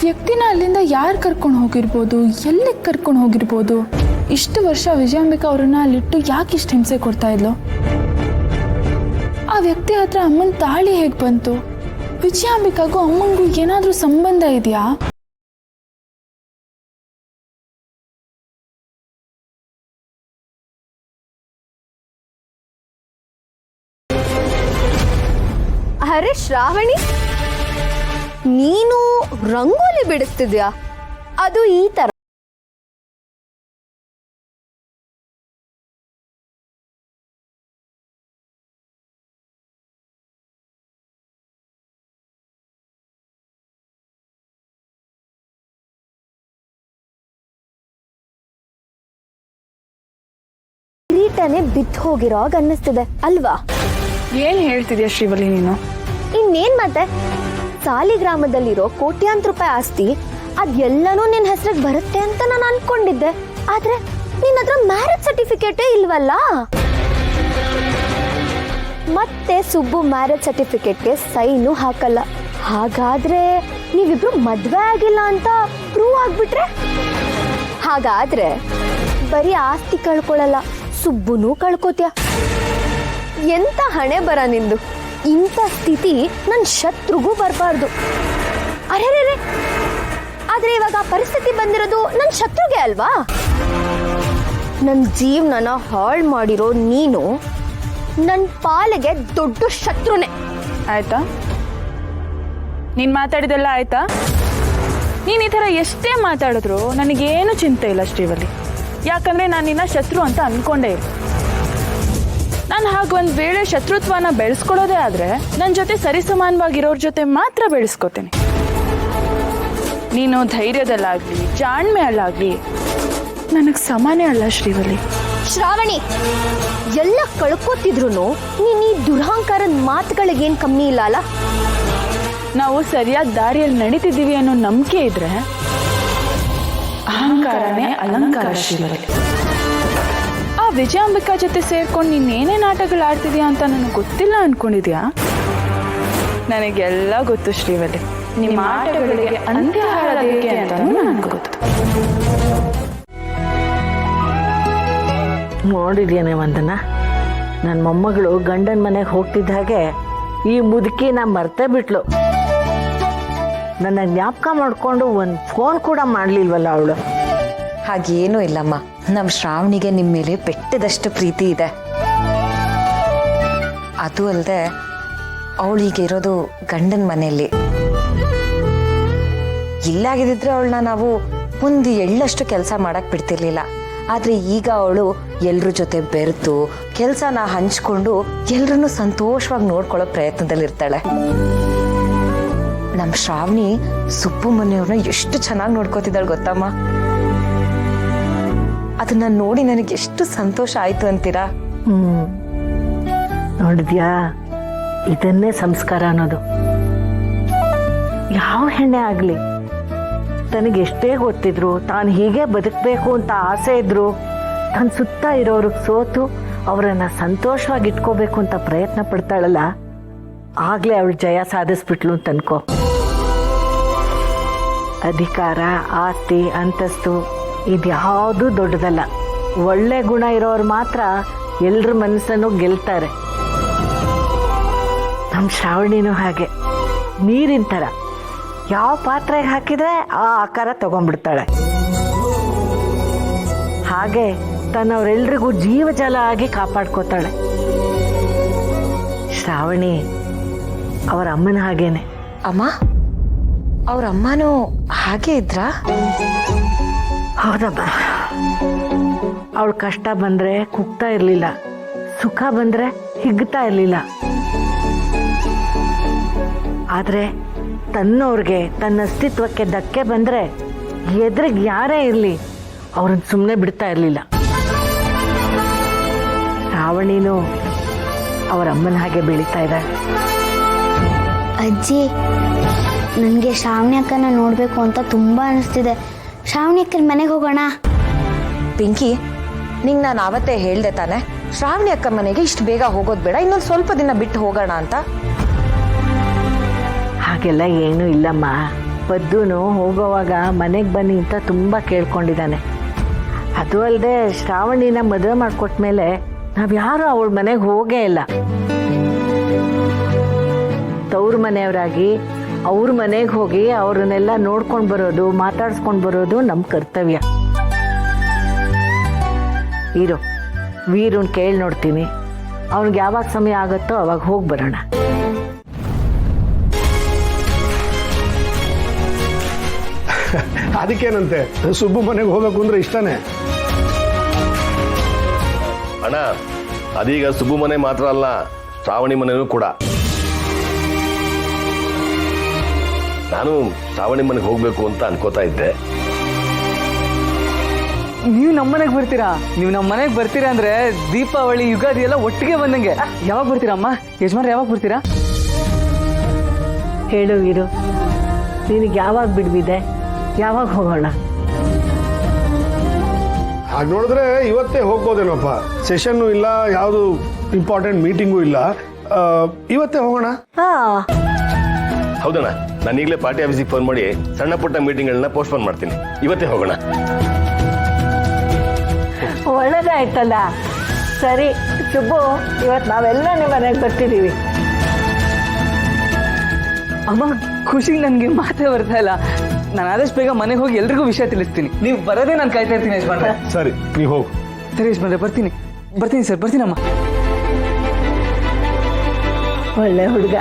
ವ್ಯಕ್ತಿನ ಅಲ್ಲಿಂದ ಯಾರು ಕರ್ಕೊಂಡು ಹೋಗಿರ್ಬೋದು, ಎಲ್ಲಿಗೆ ಕರ್ಕೊಂಡು ಹೋಗಿರ್ಬೋದು? ಇಷ್ಟು ವರ್ಷ ವಿಜಯಾಂಬಿಕಾ ಅವ್ರನ್ನ ಅಲ್ಲಿಟ್ಟು ಯಾಕೆ ಇಷ್ಟು ಹಿಂಸೆ ಕೊಡ್ತಾ ಇದ್ಲು? ಆ ವ್ಯಕ್ತಿ ಹತ್ರ ಅಮ್ಮನ ತಾಳಿ ಹೇಗೆ ಬಂತು? ವಿಜಯಾಂಬಿಕಾಗೂ ಅಮ್ಮನಿಗೂ ಏನಾದರೂ ಸಂಬಂಧ ಇದೆಯಾ? ಅರೆ ಶ್ರಾವಣಿ, ನೀನು ರಂಗೋಲಿ ಬಿಡಿಸ್ತಿದ್ಯಾ? ಅದು ಈ ತರ? ಕಿರೀಟನೆ ಬಿದ್ದು ಹೋಗಿರೋಗ ಅನ್ನಿಸ್ತಿದೆ ಅಲ್ವಾ? ಏನ್ ಹೇಳ್ತಿದ್ಯಾ ಶ್ರೀವಲ್ಲಿ ನೀನು? ಇನ್ನೇನ್ ಮತ್ತೆ, ಸಾಲಿಗ್ರಾಮದಲ್ಲಿರೋ ಕೋಟ್ಯಾಂತರ ರೂಪಾಯಿ ಆಸ್ತಿ ಅದೆಲ್ಲನೂ ನಿನ್ನ ಹೆಸರಿಗೆ ಬರುತ್ತೆ ಅಂತ ನಾನು ಅನ್ಕೊಂಡಿದ್ದೆ. ಆದ್ರೆ ನಿನ್ನ ಹತ್ರ ಮ್ಯಾರೇಜ್ ಸರ್ಟಿಫಿಕೇಟೇ ಇಲ್ವಲ್ಲ. ಮತ್ತೆ ಸುಬ್ಬು ಮ್ಯಾರೇಜ್ ಸರ್ಟಿಫಿಕೇಟ್ಗೆ ಸೈನು ಹಾಕಲ್ಲ. ಹಾಗಾದ್ರೆ ನೀವಿಬ್ರು ಮದ್ವೆ ಆಗಿಲ್ಲ ಅಂತ ಪ್ರೂವ್ ಆಗ್ಬಿಟ್ರೆ? ಹಾಗಾದ್ರೆ ಬರೀ ಆಸ್ತಿ ಕಳ್ಕೊಳ್ಳಲ್ಲ, ಸುಬ್ಬುನೂ ಕಳ್ಕೋತ್ಯ. ಎಂತ ಹಣೆ ಬರ ನಿಂದು. ಇಂಥ ಸ್ಥಿತಿ ನನ್ನ ಶತ್ರುಗೂ ಬರಬಾರ್ದು. ಅರೆ ಆದ್ರೆ ಇವಾಗ ಪರಿಸ್ಥಿತಿ ಬಂದಿರೋದು ನನ್ನ ಶತ್ರುಗೆ ಅಲ್ವಾ? ನನ್ನ ಜೀವನನ ಹಾಳು ಮಾಡಿರೋ ನೀನು ನನ್ನ ಪಾಲಿಗೆ ದೊಡ್ಡ ಶತ್ರುನೇ. ಆಯ್ತಾ? ನೀನ್ ಮಾತಾಡಿದೆಲ್ಲ ಆಯ್ತಾ? ನೀನ್ ಈ ಥರ ಎಷ್ಟೇ ಮಾತಾಡಿದ್ರು ನನಗೇನು ಚಿಂತೆ ಇಲ್ಲ ಶ್ರೀವಲ್ಲಿ. ಯಾಕಂದ್ರೆ ನಾನು ನಿನ್ನ ಶತ್ರು ಅಂತ ಅನ್ಕೊಂಡೇ ಇಲ್ಲ. ನಾನು ಹಾಗೊಂದು ವೇಳೆ ಶತ್ರುತ್ವನ ಬೆಳೆಸ್ಕೊಳ್ಳೋದೇ ಆದ್ರೆ ನನ್ನ ಜೊತೆ ಸರಿಸಮಾನವಾಗಿರೋರ ಜೊತೆ ಮಾತ್ರ ಬೆಳೆಸ್ಕೋತೀನಿ. ನೀನು ಧೈರ್ಯದಲ್ಲಾಗ್ಲಿ ಜಾಣ್ಮೆಯಲ್ಲಾಗ್ಲಿ ನನಗೆ ಸಮಾನೇ ಅಲ್ಲ ಶ್ರೀವಲ್ಲಿ. ಶ್ರಾವಣಿ, ಎಲ್ಲ ಕಳ್ಕೊತಿದ್ರು ನೀನ್ ಈ ದುರಹಂಕಾರದ ಮಾತುಗಳಿಗೇನ್ ಕಮ್ಮಿ ಇಲ್ಲ ಅಲ್ಲ? ನಾವು ಸರಿಯಾದ ದಾರಿಯಲ್ಲಿ ನಡೀತಿದ್ದೀವಿ ಅನ್ನೋ ನಂಬಿಕೆ ಇದ್ರೆ ಅಹಂಕಾರನೇ ಅಲಂಕಾರ ಶ್ರೀವಲ್ಲಿ. ಆ ವಿಜಯಾಂಬಿಕಾ ಜೊತೆ ಸೇರ್ಕೊಂಡು ನೀನೇನೇ ನಾಟಕಗಳು ಆಡ್ತಿದ್ಯಾ ಅಂತ ನನಗೆ ಗೊತ್ತಿಲ್ಲ ಅನ್ಕೊಂಡಿದ್ಯಾ? ನನಗೆಲ್ಲ ಗೊತ್ತು ಶ್ರೀವಲ್ಲಿ. ನಿಮ್ಮ ಆಟಗಳಿಗೆ ಅಂತ್ಯ ಹಾಡೋದೇಕೆ ಅಂತಾನೂ ನನಗೆ ಗೊತ್ತು. ನೋಡಿದ್ಯೇನೆ ವಂದನ, ನನ್ನ ಮೊಮ್ಮಗಳು ಗಂಡನ ಮನೆಗೆ ಹೋಗ್ತಿದ್ದ ಹಾಗೆ ಈ ಮುದುಕಿನ ಮರ್ತೇ ಬಿಟ್ಲು. ನನ್ನ ಜ್ಞಾಪಕ ಮಾಡಿಕೊಂಡು ಒಂದು ಫೋನ್ ಕೂಡ ಮಾಡಲಿಲ್ವಲ್ಲ ಅವಳು. ಹಾಗೇನೂ ಇಲ್ಲಮ್ಮ, ನಮ್ಮ ಶ್ರಾವಣಿಗೆ ನಿಮ್ಮ ಮೇಲೆ ಬೆಟ್ಟದಷ್ಟು ಪ್ರೀತಿ ಇದೆ. ಅದು ಅಲ್ಲದೆ ಅವಳೀಗ ಇರೋದು ಗಂಡನ ಮನೆಯಲ್ಲಿ. ಇಲ್ಲಾಗಿದ್ದಿದ್ರೆ ಅವಳನ್ನ ನಾವು ಒಂದು ಎಳ್ಳಷ್ಟು ಕೆಲಸ ಮಾಡಕ್ ಬಿಡ್ತಿರ್ಲಿಲ್ಲ. ಆದ್ರೆ ಈಗ ಅವಳು ಎಲ್ರ ಜೊತೆ ಬೆರೆತು ಕೆಲಸನ ಹಂಚ್ಕೊಂಡು ಎಲ್ರನ್ನೂ ಸಂತೋಷವಾಗಿ ನೋಡ್ಕೊಳ್ಳೋ ಪ್ರಯತ್ನದಲ್ಲಿರ್ತಾಳೆ. ನಮ್ಮ ಶ್ರಾವಣಿ ಸುಬ್ಬು ಮನೆಯವ್ರನ್ನ ಎಷ್ಟು ಚೆನ್ನಾಗಿ ನೋಡ್ಕೋತಿದ್ದಾಳೆ ಗೊತ್ತಮ್ಮ. ಅದನ್ನ ನೋಡಿ ನನಗೆ ಎಷ್ಟು ಸಂತೋಷ ಆಯ್ತು ಅಂತೀರಾ? ನೋಡಿದ್ಯಾ, ಇದನ್ನೇ ಸಂಸ್ಕಾರ ಅನ್ನೋದು. ಯಾವ ಹೆಣ್ಣೆ ಆಗ್ಲಿ ತನಗೆಷ್ಟೇ ಗೊತ್ತಿದ್ರು, ತಾನು ಹೀಗೆ ಬದುಕಬೇಕು ಅಂತ ಆಸೆ ಇದ್ರು, ತನ್ನ ಸುತ್ತ ಇರೋರಿಗೆ ಸೋತು ಅವರನ್ನ ಸಂತೋಷವಾಗಿ ಇಟ್ಕೋಬೇಕು ಅಂತ ಪ್ರಯತ್ನ ಪಡ್ತಾಳಲ್ಲ, ಆಗ್ಲೇ ಅವಳು ಜಯ ಸಾಧಿಸ್ಬಿಟ್ಲು ಅಂತ ಅನ್ಕೋ. ಅಧಿಕಾರ, ಆಸ್ತಿ, ಅಂತಸ್ತು ಇದ್ಯಾವುದೂ ದೊಡ್ಡದಲ್ಲ. ಒಳ್ಳೆ ಗುಣ ಇರೋರು ಮಾತ್ರ ಎಲ್ರ ಮನಸ್ಸನ್ನು ಗೆಲ್ತಾರೆ. ನಮ್ಮ ಶ್ರಾವಣಿನೂ ಹಾಗೆ ನೀರಿನ ಥರ, ಯಾವ ಪಾತ್ರೆಗೆ ಹಾಕಿದ್ರೆ ಆ ಆಕಾರ ತಗೊಂಡ್ಬಿಡ್ತಾಳೆ. ಹಾಗೆ ತನ್ನವರೆಲ್ರಿಗೂ ಜೀವಜಲ ಆಗಿ ಕಾಪಾಡ್ಕೋತಾಳೆ. ಶ್ರಾವಣಿ ಅವರ ಅಮ್ಮನ ಹಾಗೇನೆ. ಅಮ್ಮ, ಅವ್ರ ಅಮ್ಮನೂ ಹಾಗೆ ಇದ್ರಾ? ಹೌದಮ್ಮ, ಅವಳು ಕಷ್ಟ ಬಂದ್ರೆ ಕುಗ್ತಾ ಇರ್ಲಿಲ್ಲ, ಸುಖ ಬಂದ್ರೆ ಹಿಗ್ತಾ ಇರ್ಲಿಲ್ಲ. ಆದ್ರೆ ತನ್ನವ್ರಿಗೆ, ತನ್ನ ಅಸ್ತಿತ್ವಕ್ಕೆ ಧಕ್ಕೆ ಬಂದ್ರೆ ಎದುರಿಗೆ ಯಾರೇ ಇರ್ಲಿ ಅವ್ರನ್ನ ಸುಮ್ಮನೆ ಬಿಡ್ತಾ ಇರ್ಲಿಲ್ಲ. ಶ್ರಾವಣಿನೂ ಅವರ ಅಮ್ಮನ ಹಾಗೆ ಬೆಳೀತಾ ಇದ್ದಾಳೆ. ಅಜ್ಜಿ, ನನಗೆ ಶ್ರಾವಣಿ ಅಕ್ಕನ ನೋಡಬೇಕು ಅಂತ ತುಂಬ ಅನಿಸ್ತಿದೆ. ಶ್ರಾವಣಿ ಅಕ್ಕನ ಮನೆಗೆ ಹೋಗೋಣ. ಪಿಂಕಿ, ನಿಂಗೆ ನಾನು ಆವತ್ತೇ ಹೇಳ್ದೆ ತಾನೆ, ಶ್ರಾವಣಿ ಅಕ್ಕ ಮನೆಗೆ ಇಷ್ಟು ಬೇಗ ಹೋಗೋದು ಬೇಡ, ಇನ್ನೊಂದು ಸ್ವಲ್ಪ ದಿನ ಬಿಟ್ಟು ಹೋಗೋಣ ಅಂತ. ಹಾಗೆಲ್ಲ ಏನೂ ಇಲ್ಲಮ್ಮ, ಪದ್ದುನು ಹೋಗೋವಾಗ ಮನೆಗೆ ಬನ್ನಿ ಅಂತ ತುಂಬ ಕೇಳ್ಕೊಂಡಿದ್ದಾನೆ. ಅದು ಅಲ್ಲದೆ ಶ್ರಾವಣಿನ ಮದುವೆ ಮಾಡಿಕೊಟ್ಮೇಲೆ ನಾವು ಯಾರು ಅವಳ ಮನೆಗೆ ಹೋಗೇ ಇಲ್ಲ. ತವ್ರ ಮನೆಯವರಾಗಿ ಅವ್ರ ಮನೆಗೆ ಹೋಗಿ ಅವ್ರನ್ನೆಲ್ಲ ನೋಡ್ಕೊಂಡು ಬರೋದು, ಮಾತಾಡ್ಸ್ಕೊಂಡು ಬರೋದು ನಮ್ಮ ಕರ್ತವ್ಯ. ವೀರನ್ ಕೇಳಿ ನೋಡ್ತೀನಿ, ಅವ್ನಿಗೆ ಯಾವಾಗ ಸಮಯ ಆಗುತ್ತೋ ಅವಾಗ ಹೋಗಿ ಬರೋಣ. ಅದಕ್ಕೇನಂತೆ, ಸುಬ್ಬು ಮನೆಗೆ ಹೋಗ್ಬೇಕು ಅಂದ್ರೆ ಇಷ್ಟನೇ. ಅಣ್ಣ, ಅದೀಗ ಸುಬ್ಬು ಮನೆ ಮಾತ್ರ ಅಲ್ಲ, ಶ್ರಾವಣಿ ಮನೆಯೂ ಕೂಡ. ನಾನು ಶ್ರಾವಣಿ ಮನೆಗೆ ಹೋಗ್ಬೇಕು ಅಂತ ಅನ್ಕೋತಾ ಇದ್ದೆ. ನೀವು ನಮ್ಮನೆಗೆ ಬರ್ತೀರಾ? ನೀವು ನಮ್ಮ ಮನೆಗೆ ಬರ್ತೀರಾ ಅಂದ್ರೆ ದೀಪಾವಳಿ, ಯುಗಾದಿ ಎಲ್ಲ ಒಟ್ಟಿಗೆ ಬಂದಂಗೆ. ಯಾವಾಗ ಬರ್ತೀರಾ ಅಮ್ಮ? ಯಜಮಾನ್ರು ಯಾವಾಗ ಬರ್ತೀರಾ? ಹೇಳು ವೀರು, ನಿನಗೆ ಯಾವಾಗ ಬಿಡ್ವಿದೆ? ಯಾವಾಗ ಹೋಗೋಣ? ಹಾಗೆ ನೋಡಿದ್ರೆ ಇವತ್ತೇ ಹೋಗ್ಬೋದೇನೋಪ್ಪ. ಸೆಷನ್ನು ಇಲ್ಲ, ಯಾವುದು ಇಂಪಾರ್ಟೆಂಟ್ ಮೀಟಿಂಗು ಇಲ್ಲ. ಇವತ್ತೇ ಹೋಗೋಣ. ಹೌದಣ್ಣ, ನಾನು ಈಗಲೇ ಪಾರ್ಟಿ ಆಫೀಸಿಗೆ ಫೋನ್ ಮಾಡಿ ಸಣ್ಣ ಪುಟ್ಟ ಮೀಟಿಂಗ್ಗಳನ್ನ ಪೋಸ್ಟ್ಪೋನ್ ಮಾಡ್ತೀನಿ. ಇವತ್ತೇ ಹೋಗೋಣ. ಒಳ್ಳೇದಾಯ್ತಲ್ಲ. ಸರಿ ಸುಬ್ಬು, ಇವತ್ತು ನಾವೆಲ್ಲ ನಿಮ್ಮ ಮನೆಗೆ ಬರ್ತಿದ್ದೀವಿ. ಅಮ್ಮ, ಖುಷಿ ನನಗೆ ಮಾತೇ ಬರ್ತಾ ಇಲ್ಲ. ನಾನು ಆದಷ್ಟು ಬೇಗ ಮನೆಗೆ ಹೋಗಿ ಎಲ್ರಿಗೂ ವಿಷಯ ತಿಳಿಸ್ತೀನಿ. ನೀವು ಬರೋದೇ ನಾನು ಕಾಯ್ತಾ ಇರ್ತೀನಿ ಯಜಮಾನ್ರೆ. ಸರಿ, ನೀವು ಹೋಗು. ಸರಿ ಯಜಮಾನ್ರೆ, ಬರ್ತೀನಿ ಸರ್, ಬರ್ತೀನಮ್ಮ. ಒಳ್ಳೆ ಹುಡುಗ.